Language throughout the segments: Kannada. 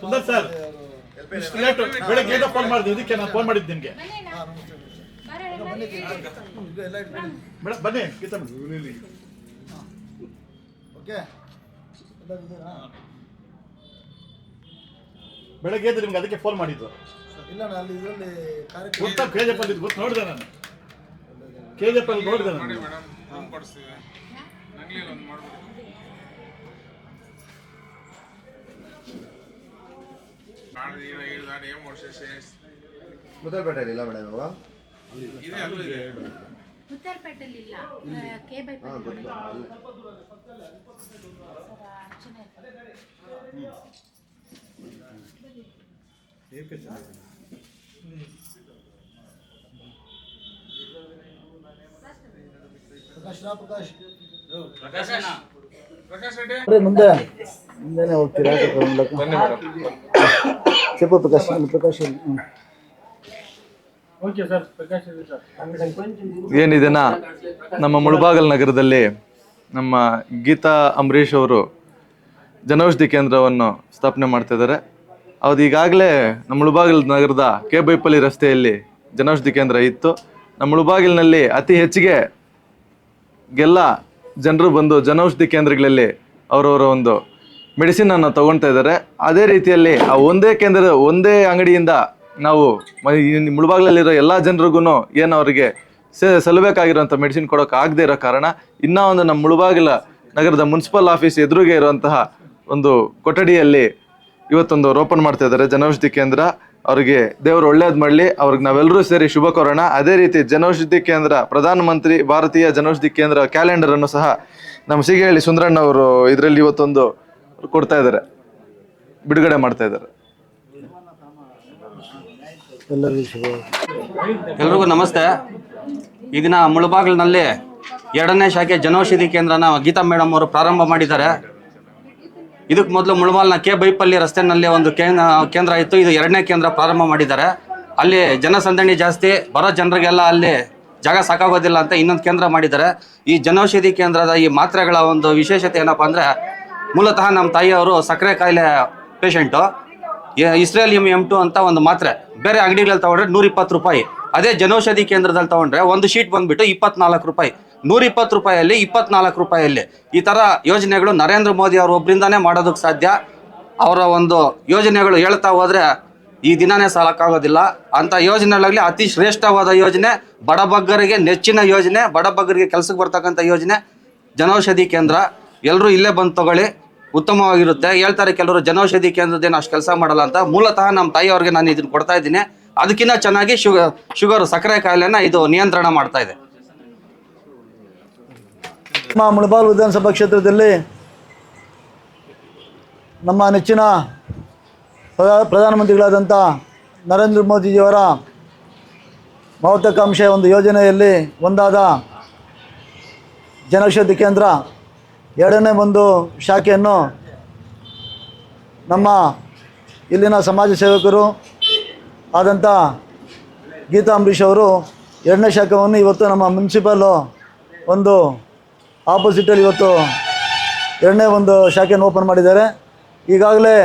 ಸುಂದರ್ ಸರ್ ಬೆಳಗ್ಗೆ ಫೋನ್ ಮಾಡಿದ್ವಿ, ಇದಕ್ಕೆ ನಾನು ಫೋನ್ ಮಾಡಿದ್ದು ನಿಮಗೆ. ಮೇಡಮ್ ಬನ್ನಿ ಗೀತಾ ಮೇಡಮ್. ಓಕೆ ಬೆಳಗ್ಗೆ ಎದ್ದು ನಿಮ್ಗೆ ಅದಕ್ಕೆ ಫೋನ್ ಮಾಡಿದ್ದು. ಇಲ್ಲ ಅಲ್ಲಿ ಇದರಲ್ಲಿ ಗೊತ್ತಾ KJP ಅಲ್ಲಿ ಗೊತ್ತು, ನೋಡಿದೆ ನಾನು KJP ಅಲ್ಲಿ ನೋಡಿದೆ ನಾನು. ಮುತ್ತಲ್ಪೇಟೆಯಲ್ಲಿ ಇಲ್ಲ ಮೇಡಮ್ ಇವಾಗ ಮುತ್ತಲ್ಪೇಟೆಯಲ್ಲಿ ಇಲ್ಲ, KBI ಮುಂದೆ ಮುಂದೆನೆ ಹೋಗ್ತೀರಾ? చెప్పు ప్రకాష్ ప్రకాష్ ಓಕೆ ಸರ್. ಪ್ರಕಾಶ್ ಏನಿದೆನಾ ನಮ್ಮ ಮುಳಬಾಗಲ್ ನಗರದಲ್ಲಿ ನಮ್ಮ ಗೀತಾ ಅಂಬರೀಷ್ ಅವರು ಜನೌಷಧಿ ಕೇಂದ್ರವನ್ನು ಸ್ಥಾಪನೆ ಮಾಡ್ತಿದ್ದಾರೆ. ಅದು ಈಗಾಗಲೇ ನಮ್ಮ ಮುಳಬಾಗಿಲು ನಗರದ KBI ರಸ್ತೆಯಲ್ಲಿ ಜನೌಷಧಿ ಕೇಂದ್ರ ಇತ್ತು. ನಮ್ಮ ಮುಳಬಾಗಿಲಿನಲ್ಲಿ ಅತಿ ಹೆಚ್ಚಿಗೆ ಎಲ್ಲ ಜನರು ಬಂದು ಜನೌಷಧಿ ಕೇಂದ್ರಗಳಲ್ಲಿ ಅವರವರ ಒಂದು ಮೆಡಿಸಿನನ್ನು ತೊಗೊಳ್ತಾ ಇದ್ದಾರೆ. ಅದೇ ರೀತಿಯಲ್ಲಿ ಆ ಒಂದೇ ಅಂಗಡಿಯಿಂದ ನಾವು ಮುಳಬಾಗಿಲಲ್ಲಿರೋ ಎಲ್ಲ ಜನರಿಗೂ ಏನು ಅವರಿಗೆ ಸಲ್ಲಬೇಕಾಗಿರೋಂಥ ಮೆಡಿಸಿನ್ ಕೊಡೋಕೆ ಆಗದೆ ಇರೋ ಕಾರಣ ಇನ್ನೂ ಒಂದು ನಮ್ಮ ಮುಳಬಾಗಿಲ ನಗರದ ಮುನ್ಸಿಪಲ್ ಆಫೀಸ್ ಎದುರಿಗೆ ಇರುವಂತಹ ಒಂದು ಕೊಠಡಿಯಲ್ಲಿ ಇವತ್ತೊಂದು ಓಪನ್ ಮಾಡ್ತಾ ಇದ್ದಾರೆ ಜನೌಷಧಿ ಕೇಂದ್ರ. ಅವರಿಗೆ ದೇವರು ಒಳ್ಳೇದು ಮಾಡಲಿ, ಅವ್ರಿಗೆ ನಾವೆಲ್ಲರೂ ಸೇರಿ ಶುಭ ಕೋರೋಣ. ಅದೇ ರೀತಿ ಜನೌಷಧಿ ಕೇಂದ್ರ ಪ್ರಧಾನಮಂತ್ರಿ ಭಾರತೀಯ ಜನೌಷಧಿ ಕೇಂದ್ರ ಕ್ಯಾಲೆಂಡರನ್ನು ಸಹ ನಮ್ಮ ಸಿಗೇಹಳ್ಳಿ ಸುಂದರಣ್ಣ ಅವರು ಇದರಲ್ಲಿ ಇವತ್ತೊಂದು ಕೊಡ್ತಾ ಇದ್ದಾರೆ, ಬಿಡುಗಡೆ ಮಾಡ್ತಾ ಇದ್ದಾರೆ. ಎಲ್ರಿಗೂ ನಮಸ್ತೆ. ಈ ದಿನ ಮುಳಬಾಗಿಲಿನಲ್ಲಿ 2ನೇ ಶಾಖೆ ಜನೌಷಧಿ ಕೇಂದ್ರನ ಗೀತಾ ಮೇಡಮ್ ಅವರು ಪ್ರಾರಂಭ ಮಾಡಿದ್ದಾರೆ. ಇದಕ್ಕೆ ಮೊದಲು ಮುಳಬಾಗಿಲಿನ KBI ರಸ್ತೆಯಲ್ಲಿ ಒಂದು ಕೇಂದ್ರ ಇತ್ತು. ಇದು 2ನೇ ಕೇಂದ್ರ ಪ್ರಾರಂಭ ಮಾಡಿದ್ದಾರೆ. ಅಲ್ಲಿ ಜನಸಂದಣಿ ಜಾಸ್ತಿ, ಬರೋ ಜನರಿಗೆಲ್ಲ ಅಲ್ಲಿ ಜಾಗ ಸಾಕಾಗೋದಿಲ್ಲ ಅಂತ ಇನ್ನೊಂದು ಕೇಂದ್ರ ಮಾಡಿದ್ದಾರೆ. ಈ ಜನೌಷಧಿ ಕೇಂದ್ರದ ಈ ಮಾತ್ರೆಗಳ ಒಂದು ವಿಶೇಷತೆ ಏನಪ್ಪ ಅಂದರೆ, ಮೂಲತಃ ನಮ್ಮ ತಾಯಿಯವರು ಸಕ್ಕರೆ ಕಾಯಿಲೆ ಪೇಷಂಟು. ಇಸ್ರೇಲಿಯಂ M2 ಅಂತ ಒಂದು ಮಾತ್ರೆ ಬೇರೆ ಅಂಗಡಿಗಳಲ್ಲಿ ತೊಗೊಂಡ್ರೆ 120 ರೂಪಾಯಿ. ಅದೇ ಜನೌಷಧಿ ಕೇಂದ್ರದಲ್ಲಿ ತೊಗೊಂಡ್ರೆ ಒಂದು ಶೀಟ್ ಬಂದುಬಿಟ್ಟು 24 ರೂಪಾಯಿ. 120 ರೂಪಾಯಲ್ಲಿ 24 ರೂಪಾಯಲ್ಲಿ. ಈ ಥರ ಯೋಜನೆಗಳು ನರೇಂದ್ರ ಮೋದಿ ಅವರು ಒಬ್ಬರಿಂದಾನೇ ಮಾಡೋದಕ್ಕೆ ಸಾಧ್ಯ. ಅವರ ಒಂದು ಯೋಜನೆಗಳು ಹೇಳ್ತಾ ಹೋದರೆ ಈ ದಿನನೇ ಸಾಲಕ್ಕಾಗೋದಿಲ್ಲ. ಅಂಥ ಯೋಜನೆಗಳಾಗಲಿ ಅತಿ ಶ್ರೇಷ್ಠವಾದ ಯೋಜನೆ, ಬಡಬಗ್ಗರಿಗೆ ನೆಚ್ಚಿನ ಯೋಜನೆ, ಬಡಬಗ್ಗರಿಗೆ ಕೆಲಸಕ್ಕೆ ಬರ್ತಕ್ಕಂಥ ಯೋಜನೆ ಜನೌಷಧಿ ಕೇಂದ್ರ. ಎಲ್ಲರೂ ಇಲ್ಲೇ ಬಂದು ತಗೊಳ್ಳಿ, ಉತ್ತಮವಾಗಿರುತ್ತೆ. ಹೇಳ್ತಾರೆ ಕೆಲವರು ಜನೌಷಧಿ ಕೇಂದ್ರದೇನು ಅಷ್ಟು ಕೆಲಸ ಮಾಡಲ್ಲ ಅಂತ. ಮೂಲತಃ ನಮ್ಮ ತಾಯಿಯವ್ರಿಗೆ ನಾನು ಇದನ್ನು ಕೊಡ್ತಾ ಇದ್ದೀನಿ. ಅದಕ್ಕಿಂತ ಚೆನ್ನಾಗಿ ಶುಗರ್ ಸಕ್ಕರೆ ಕಾಯಿಲೆನ ಇದು ನಿಯಂತ್ರಣ ಮಾಡ್ತಾ ಇದೆ. ನಮ್ಮ ಮುಳಬಾಗಿಲು ವಿಧಾನಸಭಾ ಕ್ಷೇತ್ರದಲ್ಲಿ ನಮ್ಮ ನೆಚ್ಚಿನ ಪ್ರಧಾನಮಂತ್ರಿಗಳಾದಂಥ ನರೇಂದ್ರ ಮೋದಿಜಿಯವರ ಮಹತ್ವಾಕಾಂಕ್ಷೆಯ ಒಂದು ಯೋಜನೆಯಲ್ಲಿ ಒಂದಾದ ಜನೌಷಧಿ ಕೇಂದ್ರ 2ನೇ ಒಂದು ಶಾಖೆಯನ್ನು ನಮ್ಮ ಇಲ್ಲಿನ ಸಮಾಜ ಸೇವಕರು ಆದಂಥ ಗೀತಾ ಅಂಬರೀಷ್ ಅವರು 2ನೇ ಶಾಖೆಯನ್ನು ಇವತ್ತು ನಮ್ಮ ಮುನ್ಸಿಪಲ್ ಒಂದು ಆಪೋಸಿಟಲ್ಲಿ ಇವತ್ತು 2ನೇ ಒಂದು ಶಾಖೆಯನ್ನು ಓಪನ್ ಮಾಡಿದ್ದಾರೆ. ಈಗಾಗಲೇ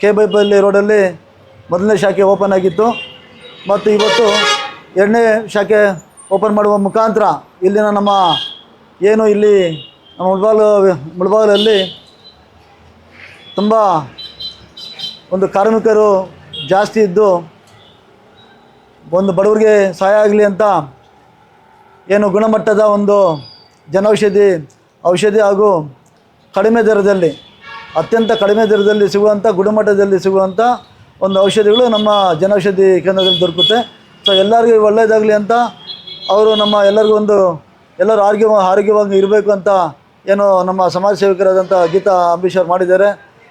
KBI ರೋಡಲ್ಲಿ 1ನೇ ಶಾಖೆ ಓಪನ್ ಆಗಿತ್ತು ಮತ್ತು ಇವತ್ತು 2ನೇ ಶಾಖೆ ಓಪನ್ ಮಾಡುವ ಮುಖಾಂತರ ಇಲ್ಲಿನ ನಮ್ಮ ಏನು ಇಲ್ಲಿ ನಮ್ಮ ಮುಳಬಾಗಿಲಲ್ಲಿ ತುಂಬ ಒಂದು ಕಾರ್ಮಿಕರು ಜಾಸ್ತಿ ಇದ್ದು ಒಂದು ಬಡವರಿಗೆ ಸಹಾಯ ಆಗಲಿ ಅಂತ ಏನು ಗುಣಮಟ್ಟದ ಒಂದು ಔಷಧಿ ಹಾಗೂ ಕಡಿಮೆ ದರದಲ್ಲಿ, ಅತ್ಯಂತ ಕಡಿಮೆ ದರದಲ್ಲಿ ಸಿಗುವಂಥ, ಗುಣಮಟ್ಟದಲ್ಲಿ ಸಿಗುವಂಥ ಒಂದು ಔಷಧಿಗಳು ನಮ್ಮ ಜನೌಷಧಿ ಕೇಂದ್ರದಲ್ಲಿ ದೊರಕುತ್ತೆ. ಸೊ ಎಲ್ಲರಿಗೂ ಒಳ್ಳೆಯದಾಗಲಿ ಅಂತ ಅವರು ನಮ್ಮ ಎಲ್ಲರೂ ಆರೋಗ್ಯವಾಗಿ ಇರಬೇಕು ಅಂತ ಏನು ನಮ್ಮ ಸಮಾಜ ಸೇವಕರಾದಂಥ ಗೀತಾ ಅಂಬರೀಷ್ ಅವರು ಮಾಡಿದ್ದಾರೆ.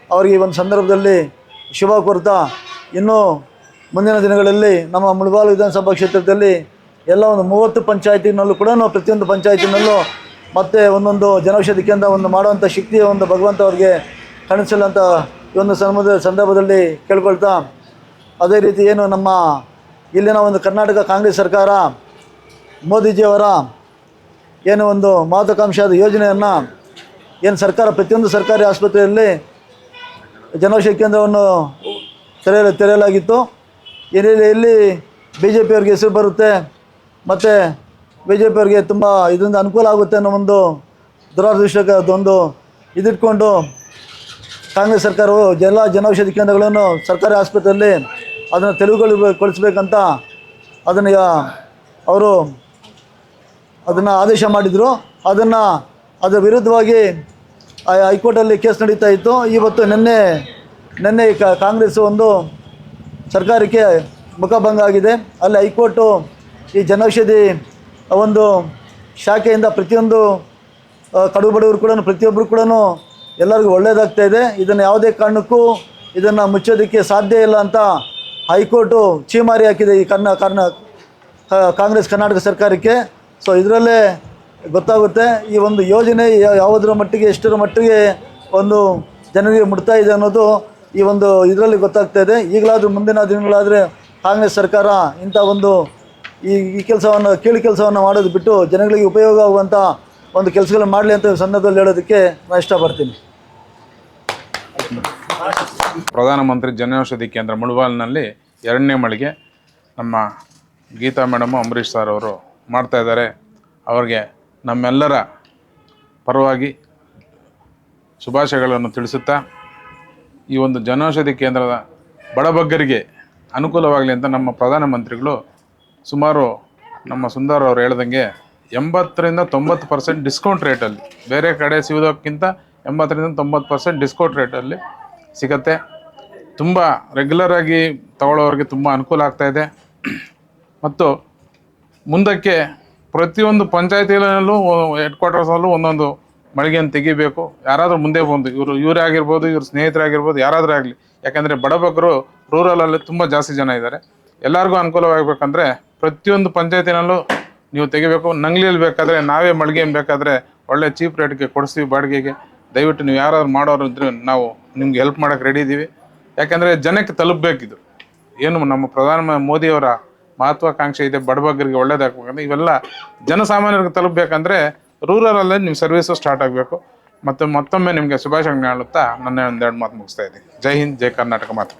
ಅವರಿಗೆ ಈ ಒಂದು ಸಂದರ್ಭದಲ್ಲಿ ಶುಭ ಕೋರ್ತಾ ಇನ್ನೂ ಮುಂದಿನ ದಿನಗಳಲ್ಲಿ ನಮ್ಮ ಮುಳಬಾಗಿಲು ವಿಧಾನಸಭಾ ಕ್ಷೇತ್ರದಲ್ಲಿ ಎಲ್ಲ ಒಂದು 30 ಪಂಚಾಯತಿನಲ್ಲೂ ಕೂಡ ಪ್ರತಿಯೊಂದು ಪಂಚಾಯತಿನಲ್ಲೂ ಮತ್ತೆ ಒಂದೊಂದು ಜನೌಷಧಿ ಕೇಂದ್ರ ಒಂದು ಮಾಡುವಂಥ ಶಕ್ತಿಯ ಒಂದು ಭಗವಂತ ಅವರಿಗೆ ಕಾಣಿಸಲ್ಲ ಅಂತ ಈ ಒಂದು ಸಂದರ್ಭದಲ್ಲಿ ಕೇಳ್ಕೊಳ್ತಾ, ಅದೇ ರೀತಿ ಏನು ನಮ್ಮ ಇಲ್ಲಿನ ಒಂದು ಕರ್ನಾಟಕ ಕಾಂಗ್ರೆಸ್ ಸರ್ಕಾರ ಮೋದಿಜಿಯವರ ಏನು ಒಂದು ಮಹತ್ವಾಕಾಂಕ್ಷೆಯಾದ ಯೋಜನೆಯನ್ನು ಏನು ಸರ್ಕಾರ ಪ್ರತಿಯೊಂದು ಸರ್ಕಾರಿ ಆಸ್ಪತ್ರೆಯಲ್ಲಿ ಜನೌಷಧಿ ಕೇಂದ್ರವನ್ನು ತೆರೆಯಲಾಗಿತ್ತು. ಎಲ್ಲಿ ಬಿ ಜೆ ಪಿಯವ್ರಿಗೆ ಹೆಸರು ಬರುತ್ತೆ ಮತ್ತು ಬಿ ಜೆ ಪಿಯವ್ರಿಗೆ ತುಂಬ ಇದರಿಂದ ಅನುಕೂಲ ಆಗುತ್ತೆ ಅನ್ನೋ ಒಂದು ದುರಾದೃಷ್ಟಕ್ಕೊಂದು ಇದಿಟ್ಕೊಂಡು ಕಾಂಗ್ರೆಸ್ ಸರ್ಕಾರವು ಎಲ್ಲ ಜನೌಷಧಿ ಕೇಂದ್ರಗಳನ್ನು ಸರ್ಕಾರಿ ಆಸ್ಪತ್ರೆಯಲ್ಲಿ ಅದನ್ನು ತೆರವುಗೊಳಿಸಬೇಕಂತ ಅವರು ಅದನ್ನು ಆದೇಶ ಮಾಡಿದರು. ಅದರ ವಿರುದ್ಧವಾಗಿ ಹೈಕೋರ್ಟಲ್ಲಿ ಕೇಸ್ ನಡೀತಾ ಇತ್ತು. ಇವತ್ತು ನಿನ್ನೆ ಕಾಂಗ್ರೆಸ್ ಒಂದು ಸರ್ಕಾರಕ್ಕೆ ಮುಖಭಂಗ ಆಗಿದೆ. ಅಲ್ಲಿ ಹೈಕೋರ್ಟು ಈ ಜನೌಷಧಿ ಒಂದು ಶಾಖೆಯಿಂದ ಪ್ರತಿಯೊಂದು ಕಡು ಬಡವರು ಕೂಡ ಪ್ರತಿಯೊಬ್ಬರು ಕೂಡ ಎಲ್ಲರಿಗೂ ಒಳ್ಳೆಯದಾಗ್ತಾ ಇದೆ. ಇದನ್ನು ಯಾವುದೇ ಕಾರಣಕ್ಕೂ ಇದನ್ನು ಮುಚ್ಚೋದಕ್ಕೆ ಸಾಧ್ಯ ಇಲ್ಲ ಅಂತ ಹೈಕೋರ್ಟು ಛೀಮಾರಿ ಹಾಕಿದೆ ಈ ಕಾಂಗ್ರೆಸ್ ಕರ್ನಾಟಕ ಸರ್ಕಾರಕ್ಕೆ. ಸೊ ಇದರಲ್ಲೇ ಗೊತ್ತಾಗುತ್ತೆ ಈ ಒಂದು ಯೋಜನೆ ಯಾವುದರ ಮಟ್ಟಿಗೆ ಎಷ್ಟರ ಮಟ್ಟಿಗೆ ಒಂದು ಜನರಿಗೆ ಮುಟ್ತಾ ಇದೆ ಅನ್ನೋದು ಈ ಒಂದು ಇದರಲ್ಲಿ ಗೊತ್ತಾಗ್ತಾ ಇದೆ. ಈಗಲಾದರೂ ಮುಂದಿನ ದಿನಗಳಾದರೆ ಕಾಂಗ್ರೆಸ್ ಸರ್ಕಾರ ಇಂಥ ಒಂದು ಈ ಕೆಲಸವನ್ನು ಕೀಳು ಕೆಲಸವನ್ನು ಮಾಡೋದು ಬಿಟ್ಟು ಜನಗಳಿಗೆ ಉಪಯೋಗ ಆಗುವಂಥ ಒಂದು ಕೆಲಸಗಳನ್ನು ಮಾಡಲಿ ಅಂತ ಸಂದರ್ಭದಲ್ಲಿ ಹೇಳೋದಕ್ಕೆ ನಾನು ಇಷ್ಟಪಡ್ತೀನಿ. ಪ್ರಧಾನಮಂತ್ರಿ ಜನೌಷಧಿ ಕೇಂದ್ರ ಮುಳಬಾಗಿಲಿನಲ್ಲಿ 2ನೇ ಮಳಿಗೆ ನಮ್ಮ ಗೀತಾ ಮೇಡಮು ಅಂಬರೀಷ್ ಸರ್ ಅವರು ಮಾಡ್ತಾಯಿದ್ದಾರೆ. ಅವ್ರಿಗೆ ನಮ್ಮೆಲ್ಲರ ಪರವಾಗಿ ಶುಭಾಶಯಗಳನ್ನು ತಿಳಿಸುತ್ತಾ ಈ ಒಂದು ಜನೌಷಧಿ ಕೇಂದ್ರದ ಬಡಬಗ್ಗರಿಗೆ ಅನುಕೂಲವಾಗಲಿ ಅಂತ ನಮ್ಮ ಪ್ರಧಾನಮಂತ್ರಿಗಳು ಸುಮಾರು ನಮ್ಮ ಸುಂದರ್ ಅವರು ಹೇಳ್ದಂಗೆ 80ರಿಂದ 90% ಡಿಸ್ಕೌಂಟ್ ರೇಟಲ್ಲಿ, ಬೇರೆ ಕಡೆ ಸಿಗೋದಕ್ಕಿಂತ 80ರಿಂದ 90% ಡಿಸ್ಕೌಂಟ್ ರೇಟಲ್ಲಿ ಸಿಗುತ್ತೆ. ತುಂಬ ರೆಗ್ಯುಲರಾಗಿ ತಗೊಳ್ಳೋರಿಗೆ ತುಂಬ ಅನುಕೂಲ ಆಗ್ತಾಯಿದೆ. ಮತ್ತು ಮುಂದಕ್ಕೆ ಪ್ರತಿಯೊಂದು ಪಂಚಾಯತಿಯಲ್ಲೂ ಹೆಡ್ ಕ್ವಾರ್ಟರ್ಸಲ್ಲೂ ಒಂದೊಂದು ಮಳಿಗೆಯನ್ನು ತೆಗಿಬೇಕು. ಯಾರಾದರೂ ಮುಂದೆ ಬಂದು ಇವರೇ ಆಗಿರ್ಬೋದು, ಇವ್ರ ಸ್ನೇಹಿತರಾಗಿರ್ಬೋದು, ಯಾರಾದರೂ ಆಗಲಿ. ಯಾಕೆಂದರೆ ಬಡಬಗ್ಗರು ರೂರಲಲ್ಲಿ ತುಂಬ ಜಾಸ್ತಿ ಜನ ಇದ್ದಾರೆ. ಎಲ್ಲರಿಗೂ ಅನುಕೂಲವಾಗಬೇಕಂದ್ರೆ ಪ್ರತಿಯೊಂದು ಪಂಚಾಯತಿನಲ್ಲೂ ನೀವು ತೆಗಿಬೇಕು. ನಂಗ್ಲಿಯಲ್ಲಿ ಬೇಕಾದರೆ ನಾವೇ ಮಳಿಗೆ ಬೇಕಾದರೆ ಒಳ್ಳೆ ಚೀಪ್ ರೇಟ್ಗೆ ಕೊಡಿಸ್ತೀವಿ ಬಾಡಿಗೆಗೆ. ದಯವಿಟ್ಟು ನೀವು ಯಾರಾದ್ರು ಮಾಡೋರು ಇದ್ರೆ ನಾವು ನಿಮ್ಗೆ ಹೆಲ್ಪ್ ಮಾಡೋಕ್ಕೆ ರೆಡಿ ಇದ್ದೀವಿ. ಯಾಕೆಂದರೆ ಜನಕ್ಕೆ ತಲುಪಬೇಕಿದು. ಏನು ನಮ್ಮ ಪ್ರಧಾನ ಮೋದಿಯವರ ಮಹತ್ವಾಕಾಂಕ್ಷೆ ಇದೆ, ಬಡಬಗ್ಗರಿಗೆ ಒಳ್ಳೇದಾಗಬೇಕಂದ್ರೆ ಇವೆಲ್ಲ ಜನಸಾಮಾನ್ಯರಿಗೆ ತಲುಪಬೇಕಂದ್ರೆ ರೂರಲಲ್ಲೇ ನಿಮ್ಮ ಸರ್ವಿಸು ಸ್ಟಾರ್ಟ್ ಆಗಬೇಕು. ಮತ್ತು ಮತ್ತೊಮ್ಮೆ ನಿಮಗೆ ಶುಭಾಶಯಗಳನ್ನು ಹೇಳುತ್ತಾ ನನ್ನ 2 ಮಾತು ಮುಗಿಸ್ತಾ ಇದ್ದೀನಿ. ಜೈ ಹಿಂದ್, ಜೈ ಕರ್ನಾಟಕ ಮಾತು.